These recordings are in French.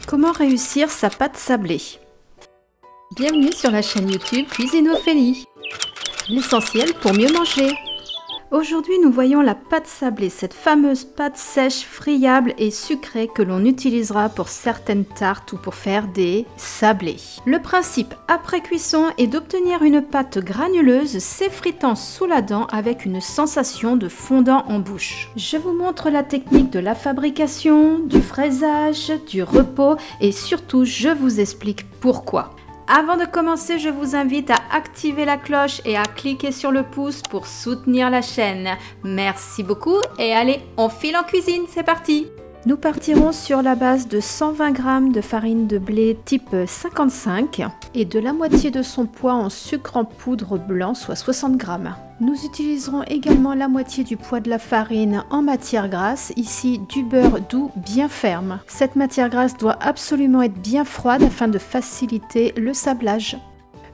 Comment réussir sa pâte sablée? Bienvenue sur la chaîne YouTube Cuisine Ophélie. L'essentiel pour mieux manger. Aujourd'hui, nous voyons la pâte sablée, cette fameuse pâte sèche, friable et sucrée que l'on utilisera pour certaines tartes ou pour faire des sablés. Le principe après cuisson est d'obtenir une pâte granuleuse s'effritant sous la dent avec une sensation de fondant en bouche. Je vous montre la technique de la fabrication, du fraisage, du repos et surtout je vous explique pourquoi. Avant de commencer, je vous invite à activer la cloche et à cliquer sur le pouce pour soutenir la chaîne. Merci beaucoup et allez, on file en cuisine, c'est parti! Nous partirons sur la base de 120 g de farine de blé type 55 et de la moitié de son poids en sucre en poudre blanc, soit 60 g. Nous utiliserons également la moitié du poids de la farine en matière grasse, ici du beurre doux bien ferme. Cette matière grasse doit absolument être bien froide afin de faciliter le sablage.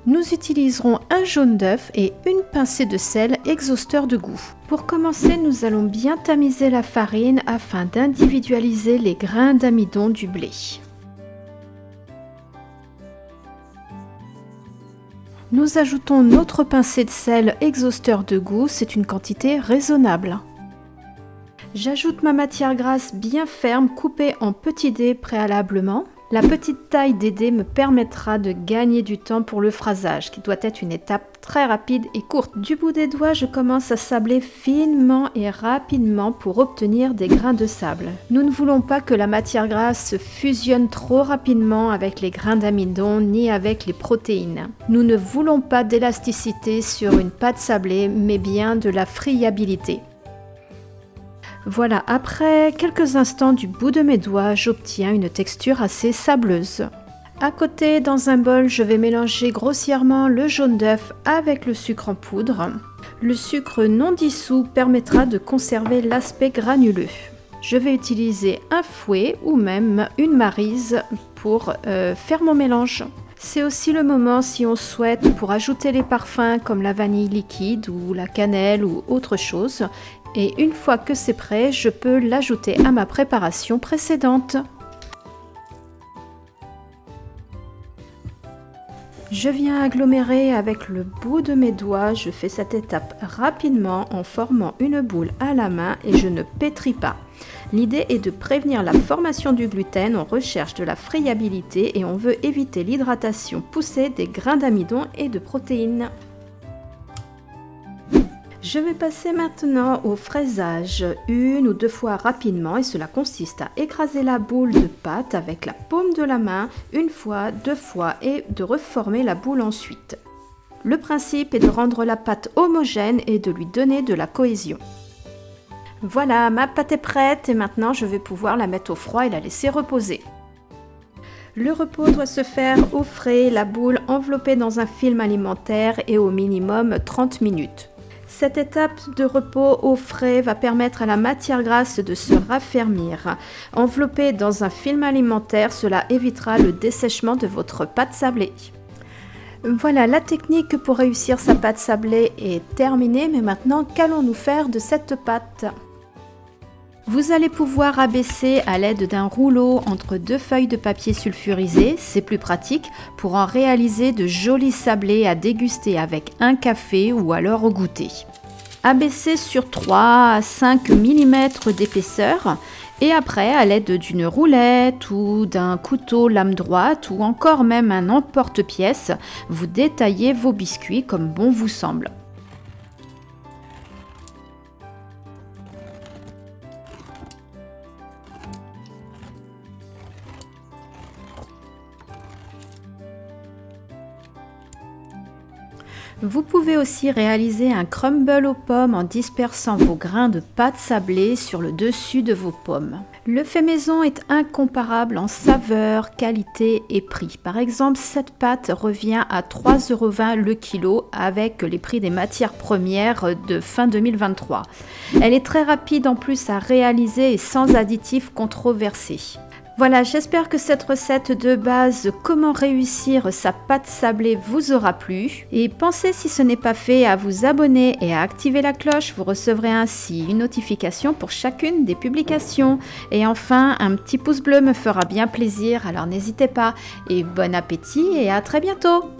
Nous utiliserons un jaune d'œuf et une pincée de sel exhausteur de goût. Pour commencer, nous allons bien tamiser la farine afin d'individualiser les grains d'amidon du blé. Nous ajoutons notre pincée de sel exhausteur de goût, c'est une quantité raisonnable. J'ajoute ma matière grasse bien ferme coupée en petits dés préalablement. La petite taille des dés me permettra de gagner du temps pour le phrasage, qui doit être une étape très rapide et courte. Du bout des doigts, je commence à sabler finement et rapidement pour obtenir des grains de sable. Nous ne voulons pas que la matière grasse se fusionne trop rapidement avec les grains d'amidon ni avec les protéines. Nous ne voulons pas d'élasticité sur une pâte sablée, mais bien de la friabilité. Voilà, après quelques instants du bout de mes doigts, j'obtiens une texture assez sableuse. À côté, dans un bol, je vais mélanger grossièrement le jaune d'œuf avec le sucre en poudre. Le sucre non dissous permettra de conserver l'aspect granuleux. Je vais utiliser un fouet ou même une maryse pour faire mon mélange. C'est aussi le moment, si on souhaite, pour ajouter les parfums comme la vanille liquide ou la cannelle ou autre chose. Et une fois que c'est prêt, je peux l'ajouter à ma préparation précédente. Je viens agglomérer avec le bout de mes doigts. Je fais cette étape rapidement en formant une boule à la main et je ne pétris pas. L'idée est de prévenir la formation du gluten, on recherche de la friabilité et on veut éviter l'hydratation poussée des grains d'amidon et de protéines. Je vais passer maintenant au fraisage une ou deux fois rapidement et cela consiste à écraser la boule de pâte avec la paume de la main une fois, deux fois et de reformer la boule ensuite. Le principe est de rendre la pâte homogène et de lui donner de la cohésion. Voilà, ma pâte est prête et maintenant je vais pouvoir la mettre au froid et la laisser reposer. Le repos doit se faire au frais, la boule enveloppée dans un film alimentaire et au minimum 30 minutes. Cette étape de repos au frais va permettre à la matière grasse de se raffermir. Enveloppée dans un film alimentaire, cela évitera le dessèchement de votre pâte sablée. Voilà, la technique pour réussir sa pâte sablée est terminée, mais maintenant, qu'allons-nous faire de cette pâte ? Vous allez pouvoir abaisser à l'aide d'un rouleau entre deux feuilles de papier sulfurisé, c'est plus pratique pour en réaliser de jolis sablés à déguster avec un café ou alors au goûter. Abaissez sur 3 à 5 mm d'épaisseur et après à l'aide d'une roulette ou d'un couteau lame droite ou encore même un emporte-pièce, vous détaillez vos biscuits comme bon vous semble. Vous pouvez aussi réaliser un crumble aux pommes en dispersant vos grains de pâte sablée sur le dessus de vos pommes. Le fait maison est incomparable en saveur, qualité et prix. Par exemple, cette pâte revient à 3,20 € le kilo avec les prix des matières premières de fin 2023. Elle est très rapide en plus à réaliser et sans additifs controversés. Voilà, j'espère que cette recette de base comment réussir sa pâte sablée vous aura plu. Et pensez, si ce n'est pas fait, à vous abonner et à activer la cloche. Vous recevrez ainsi une notification pour chacune des publications. Et enfin, un petit pouce bleu me fera bien plaisir, alors n'hésitez pas. Et bon appétit et à très bientôt!